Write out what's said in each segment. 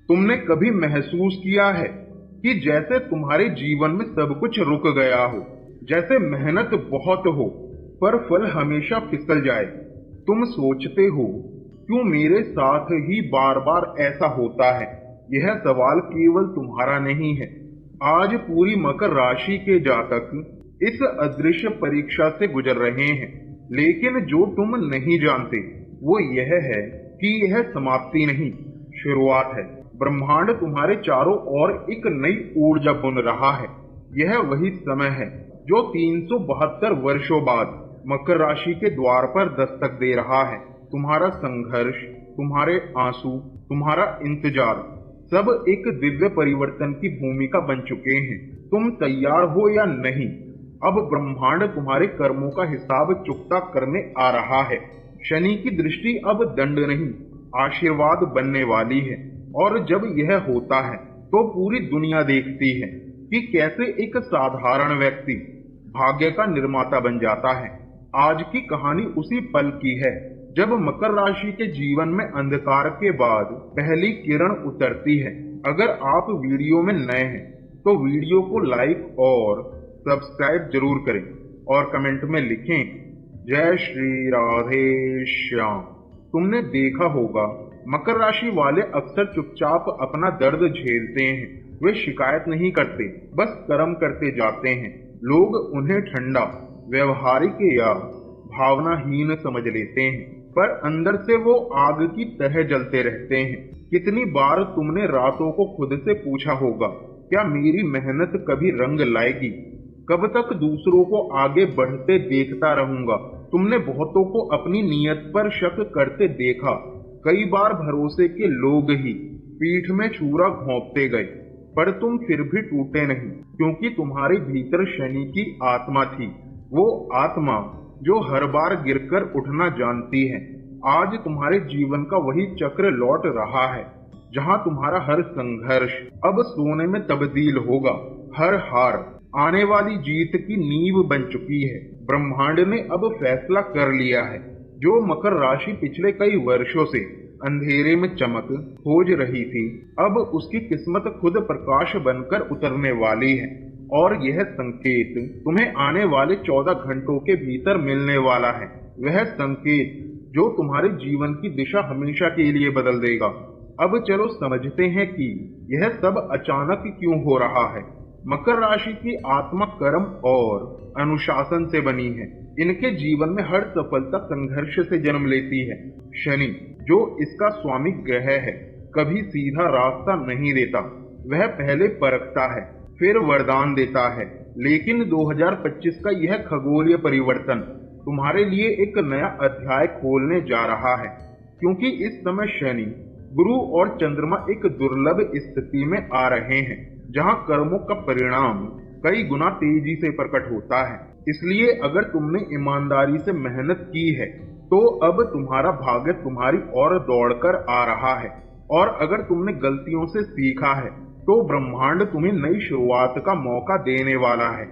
तुमने कभी महसूस किया है कि जैसे तुम्हारे जीवन में सब कुछ रुक गया हो, जैसे मेहनत बहुत हो पर फल हमेशा फिसल जाए? तुम सोचते हो क्यों मेरे साथ ही बार बार ऐसा होता है? यह सवाल केवल तुम्हारा नहीं है। आज पूरी मकर राशि के जातक इस अदृश्य परीक्षा से गुजर रहे हैं, लेकिन जो तुम नहीं जानते वो यह है कि यह समाप्ति नहीं, शुरुआत है। ब्रह्मांड तुम्हारे चारों ओर एक नई ऊर्जा बुन रहा है। यह वही समय है जो 372 वर्षों बाद मकर राशि के द्वार पर दस्तक दे रहा है। तुम्हारा संघर्ष, तुम्हारे आंसू, तुम्हारा इंतजार सब एक दिव्य परिवर्तन की भूमिका बन चुके हैं। तुम तैयार हो या नहीं, अब ब्रह्मांड तुम्हारे कर्मों का हिसाब चुकता करने आ रहा है। शनि की दृष्टि अब दंड नहीं, आशीर्वाद बनने वाली है। और जब यह होता है तो पूरी दुनिया देखती है कि कैसे एक साधारण व्यक्ति भाग्य का निर्माता बन जाता है। आज की कहानी उसी पल की है जब मकर राशि के जीवन में अंधकार के बाद पहली किरण उतरती है। अगर आप वीडियो में नए हैं तो वीडियो को लाइक और सब्सक्राइब जरूर करें और कमेंट में लिखें जय श्री राधे श्याम। तुमने देखा होगा मकर राशि वाले अक्सर चुपचाप अपना दर्द झेलते हैं। वे शिकायत नहीं करते, बस कर्म करते जाते हैं। लोग उन्हें ठंडा, व्यवहारिक या भावनाहीन समझ लेते हैं, पर अंदर से वो आग की तरह जलते रहते हैं। कितनी बार तुमने रातों को खुद से पूछा होगा, क्या मेरी मेहनत कभी रंग लाएगी? कब तक दूसरों को आगे बढ़ते देखता रहूंगा? तुमने बहुतों को अपनी नीयत पर शक करते देखा। कई बार भरोसे के लोग ही पीठ में छुरा घोंपते गए, पर तुम फिर भी टूटे नहीं, क्योंकि तुम्हारे भीतर शनि की आत्मा थी। वो आत्मा जो हर बार गिरकर उठना जानती है। आज तुम्हारे जीवन का वही चक्र लौट रहा है, जहां तुम्हारा हर संघर्ष अब सोने में तब्दील होगा। हर हार आने वाली जीत की नींव बन चुकी है। ब्रह्मांड ने अब फैसला कर लिया है। जो मकर राशि पिछले कई वर्षों से अंधेरे में चमक खोज रही थी, अब उसकी किस्मत खुद प्रकाश बनकर उतरने वाली है। और यह संकेत तुम्हें आने वाले 14 घंटों के भीतर मिलने वाला है। वह संकेत जो तुम्हारे जीवन की दिशा हमेशा के लिए बदल देगा। अब चलो समझते हैं कि यह सब अचानक क्यों हो रहा है। मकर राशि की आत्मा कर्म और अनुशासन से बनी है। इनके जीवन में हर सफलता संघर्ष से जन्म लेती है। शनि जो इसका स्वामी ग्रह है, कभी सीधा रास्ता नहीं देता। वह पहले परखता है, फिर वरदान देता है। लेकिन 2025 का यह खगोलीय परिवर्तन तुम्हारे लिए एक नया अध्याय खोलने जा रहा है, क्योंकि इस समय शनि, गुरु और चंद्रमा एक दुर्लभ स्थिति में आ रहे हैं, जहां कर्मों का परिणाम कई गुना तेजी से प्रकट होता है। इसलिए अगर तुमने ईमानदारी से मेहनत की है तो अब तुम्हारा भाग्य तुम्हारी ओर दौड़कर आ रहा है। और अगर तुमने गलतियों से सीखा है तो ब्रह्मांड तुम्हें नई शुरुआत का मौका देने वाला है।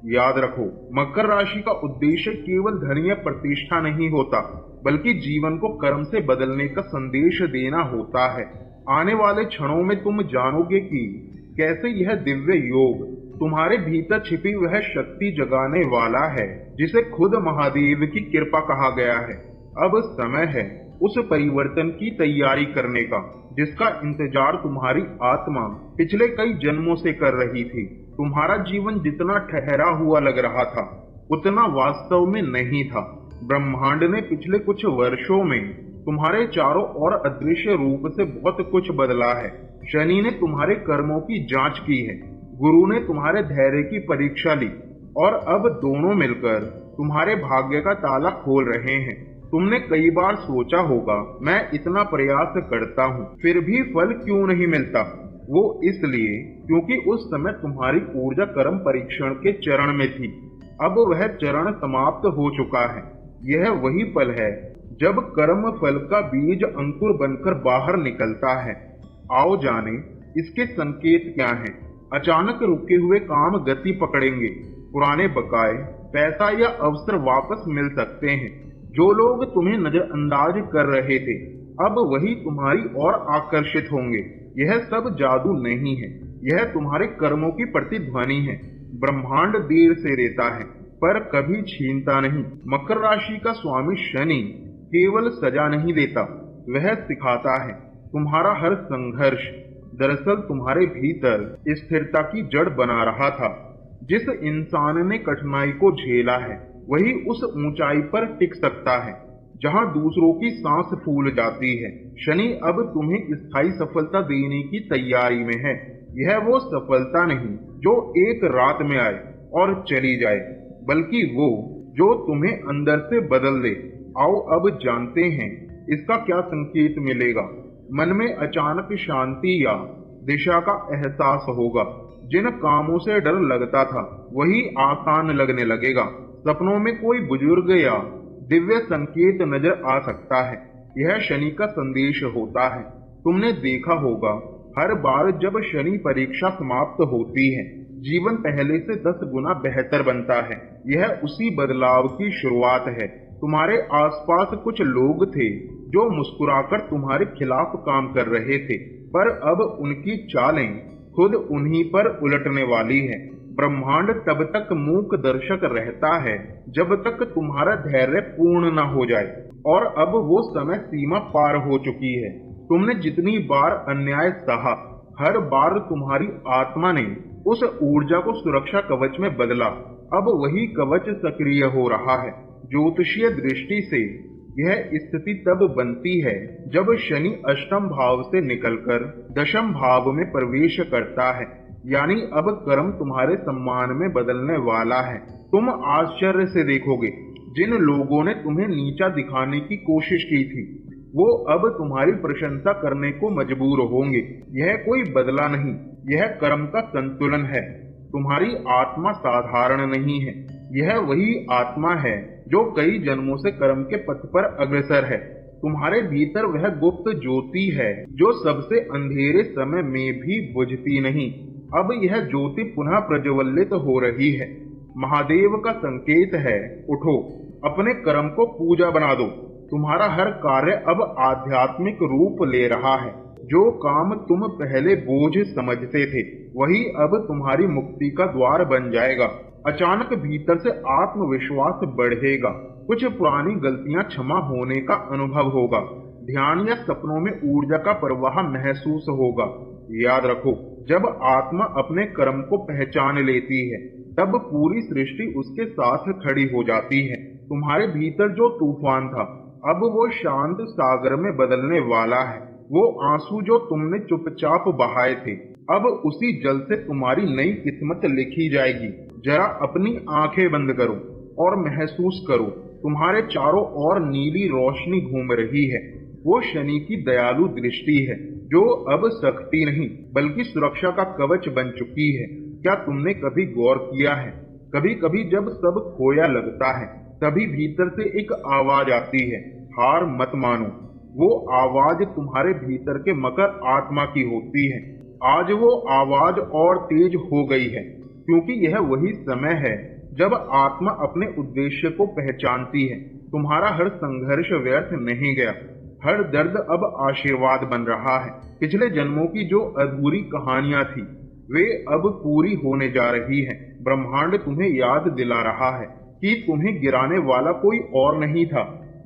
याद रखो, मकर राशि का उद्देश्य केवल धन या प्रतिष्ठा नहीं होता, बल्कि जीवन को कर्म से बदलने का संदेश देना होता है। आने वाले क्षणों में तुम जानोगे कि कैसे यह दिव्य योग तुम्हारे भीतर छिपी वह शक्ति जगाने वाला है जिसे खुद महादेव की कृपा कहा गया है। अब समय है उस परिवर्तन की तैयारी करने का, जिसका इंतजार तुम्हारी आत्मा पिछले कई जन्मों से कर रही थी। तुम्हारा जीवन जितना ठहरा हुआ लग रहा था, उतना वास्तव में नहीं था। ब्रह्मांड ने पिछले कुछ वर्षों में तुम्हारे चारों ओर अदृश्य रूप से बहुत कुछ बदला है। शनि ने तुम्हारे कर्मों की जांच की है, गुरु ने तुम्हारे धैर्य की परीक्षा ली, और अब दोनों मिलकर तुम्हारे भाग्य का ताला खोल रहे हैं। तुमने कई बार सोचा होगा, मैं इतना प्रयास करता हूँ फिर भी फल क्यों नहीं मिलता। वो इसलिए क्योंकि उस समय तुम्हारी ऊर्जा कर्म परीक्षण के चरण में थी। अब वह चरण समाप्त हो चुका है। यह वही पल है जब कर्म फल का बीज अंकुर बनकर बाहर निकलता है। आओ जाने इसके संकेत क्या हैं। अचानक रुके हुए काम गति पकड़ेंगे, पुराने बकाए, पैसा या अवसर वापस मिल सकते हैं। जो लोग तुम्हें नजरअंदाज कर रहे थे अब वही तुम्हारी ओर आकर्षित होंगे। यह सब जादू नहीं है, यह तुम्हारे कर्मों की प्रतिध्वनि है। ब्रह्मांड देर से देता है पर कभी छीनता नहीं। मकर राशि का स्वामी शनि केवल सजा नहीं देता, वह सिखाता है। तुम्हारा हर संघर्ष दरअसल तुम्हारे भीतर स्थिरता की जड़ बना रहा था। जिस इंसान ने कठिनाई को झेला है वही उस ऊंचाई पर टिक सकता है जहां दूसरों की सांस फूल जाती है। शनि अब तुम्हें स्थायी सफलता देने की तैयारी में है। यह वो सफलता नहीं जो एक रात में आए और चली जाए, बल्कि वो जो तुम्हें अंदर से बदल दे। आओ अब जानते हैं इसका क्या संकेत मिलेगा। मन में अचानक शांति या दिशा का एहसास होगा। जिन कामों से डर लगता था वही आसान लगने लगेगा। सपनों में कोई बुजुर्ग या दिव्य संकेत नजर आ सकता है। यह शनि का संदेश होता है। तुमने देखा होगा हर बार जब शनि परीक्षा समाप्त होती है जीवन पहले से 10 गुना बेहतर बनता है। यह उसी बदलाव की शुरुआत है। तुम्हारे आसपास कुछ लोग थे जो मुस्कुराकर तुम्हारे खिलाफ काम कर रहे थे, पर अब उनकी चालें खुद उन्हीं पर उलटने वाली है। ब्रह्मांड तब तक मूक दर्शक रहता है जब तक तुम्हारा धैर्य पूर्ण न हो जाए, और अब वो समय सीमा पार हो चुकी है। तुमने जितनी बार अन्याय सहा, हर बार तुम्हारी आत्मा ने उस ऊर्जा को सुरक्षा कवच में बदला। अब वही कवच सक्रिय हो रहा है। ज्योतिषीय दृष्टि से यह स्थिति तब बनती है जब शनि अष्टम भाव से निकलकर दशम भाव में प्रवेश करता है, यानी अब कर्म तुम्हारे सम्मान में बदलने वाला है। तुम आश्चर्य से देखोगे जिन लोगों ने तुम्हें नीचा दिखाने की कोशिश की थी वो अब तुम्हारी प्रशंसा करने को मजबूर होंगे। यह कोई बदला नहीं, यह कर्म का संतुलन है। तुम्हारी आत्मा साधारण नहीं है, यह वही आत्मा है जो कई जन्मों से कर्म के पथ पर अग्रसर है। तुम्हारे भीतर वह गुप्त ज्योति है जो सबसे अंधेरे समय में भी बुझती नहीं। अब यह ज्योति पुनः प्रज्वलित हो रही है। महादेव का संकेत है, उठो, अपने कर्म को पूजा बना दो। तुम्हारा हर कार्य अब आध्यात्मिक रूप ले रहा है। जो काम तुम पहले बोझ समझते थे वही अब तुम्हारी मुक्ति का द्वार बन जाएगा। अचानक भीतर से आत्मविश्वास बढ़ेगा। कुछ पुरानी गलतियां क्षमा होने का अनुभव होगा। ध्यान या सपनों में ऊर्जा का प्रवाह महसूस होगा। याद रखो, जब आत्मा अपने कर्म को पहचान लेती है तब पूरी सृष्टि उसके साथ खड़ी हो जाती है। तुम्हारे भीतर जो तूफान था अब वो शांत सागर में बदलने वाला है। वो आंसू जो तुमने चुपचाप बहाए थे अब उसी जल से तुम्हारी नई किस्मत लिखी जाएगी। जरा अपनी आंखें बंद करो और महसूस करो, तुम्हारे चारों ओर नीली रोशनी घूम रही है। वो शनि की दयालु दृष्टि है जो अब सख्ती नहीं बल्कि सुरक्षा का कवच बन चुकी है। क्या तुमने कभी गौर किया है, कभी कभी जब सब खोया लगता है तभी भीतर से एक आवाज आती है, हार मत मानो। वो आवाज तुम्हारे भीतर के मकर आत्मा की होती है। आज वो आवाज और तेज हो गई है क्योंकि यह वही समय है जब आत्मा अपने उद्देश्य को पहचानती है। तुम्हारा हर संघर्ष व्यर्थ नहीं गया, हर दर्द अब आशीर्वाद बन रहा है। पिछले जन्मों की जो अधूरी कहानियां थी वे अब पूरी होने जा रही हैं। ब्रह्मांड तुम्हें याद दिला रहा है कि तुम्हें गिराने वाला कोई और नहीं था,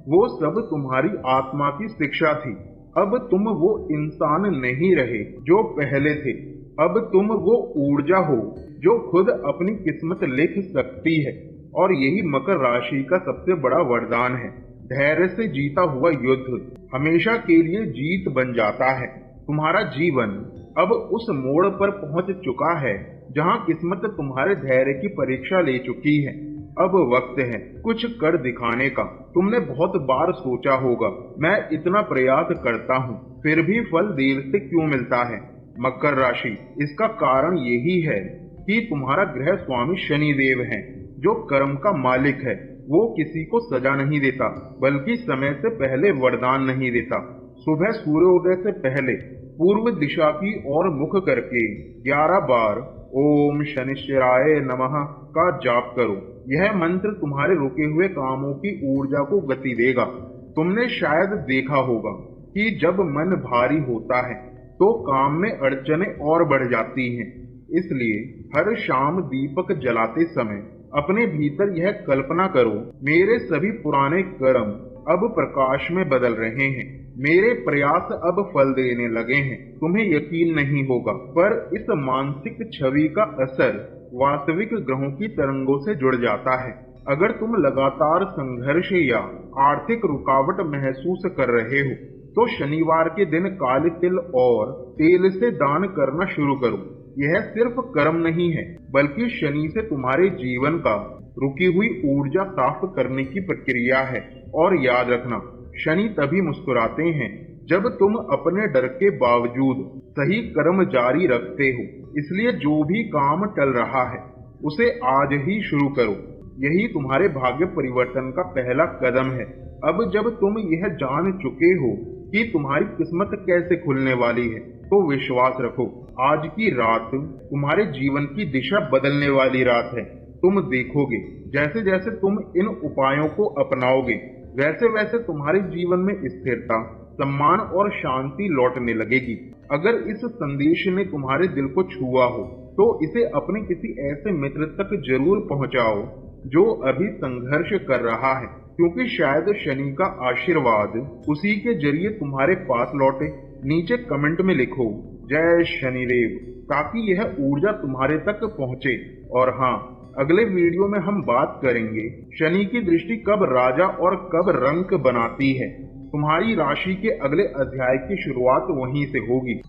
वो सब तुम्हारी आत्मा की शिक्षा थी। अब तुम वो इंसान नहीं रहे जो पहले थे, अब तुम वो ऊर्जा हो जो खुद अपनी किस्मत लिख सकती है। और यही मकर राशि का सबसे बड़ा वरदान है। धैर्य से जीता हुआ युद्ध हमेशा के लिए जीत बन जाता है। तुम्हारा जीवन अब उस मोड़ पर पहुंच चुका है जहां किस्मत तुम्हारे धैर्य की परीक्षा ले चुकी है। अब वक्त है कुछ कर दिखाने का। तुमने बहुत बार सोचा होगा, मैं इतना प्रयास करता हूँ फिर भी फल देर से क्यों मिलता है। मकर राशि, इसका कारण यही है कि तुम्हारा ग्रह स्वामी शनि देव है जो कर्म का मालिक है। वो किसी को सजा नहीं देता बल्कि समय से पहले वरदान नहीं देता। सुबह सूर्योदय से पहले पूर्व दिशा की ओर मुख करके 11 बार ओम शनिश्चराय नमः का जाप करो। यह मंत्र तुम्हारे रुके हुए कामों की ऊर्जा को गति देगा। तुमने शायद देखा होगा कि जब मन भारी होता है तो काम में अड़चनें और बढ़ जाती हैं। इसलिए हर शाम दीपक जलाते समय अपने भीतर यह कल्पना करो, मेरे सभी पुराने कर्म अब प्रकाश में बदल रहे हैं, मेरे प्रयास अब फल देने लगे हैं। तुम्हें यकीन नहीं होगा, पर इस मानसिक छवि का असर वास्तविक ग्रहों की तरंगों से जुड़ जाता है। अगर तुम लगातार संघर्ष या आर्थिक रुकावट महसूस कर रहे हो, तो शनिवार के दिन काले तिल और तेल से दान करना शुरू करो। यह सिर्फ कर्म नहीं है, बल्कि शनि से तुम्हारे जीवन का रुकी हुई ऊर्जा साफ करने की प्रक्रिया है। और याद रखना, शनि तभी मुस्कुराते हैं जब तुम अपने डर के बावजूद सही कर्म जारी रखते हो। इसलिए जो भी काम टल रहा है, उसे आज ही शुरू करो। यही तुम्हारे भाग्य परिवर्तन का पहला कदम है। अब जब तुम यह जान चुके हो कि तुम्हारी किस्मत कैसे खुलने वाली है, तो विश्वास रखो, आज की रात तुम्हारे जीवन की दिशा बदलने वाली रात है। तुम देखोगे, जैसे जैसे तुम इन उपायों को अपनाओगे, वैसे वैसे तुम्हारे जीवन में स्थिरता, सम्मान और शांति लौटने लगेगी। अगर इस संदेश ने तुम्हारे दिल को छुआ हो, तो इसे अपने किसी ऐसे मित्र तक जरूर पहुंचाओ जो अभी संघर्ष कर रहा है, क्योंकि शायद शनि का आशीर्वाद उसी के जरिए तुम्हारे पास लौटे। नीचे कमेंट में लिखो जय शनिदेव, ताकि यह ऊर्जा तुम्हारे तक पहुंचे। और हाँ, अगले वीडियो में हम बात करेंगे शनि की दृष्टि कब राजा और कब रंक बनाती है। तुम्हारी राशि के अगले अध्याय की शुरुआत वहीं से होगी।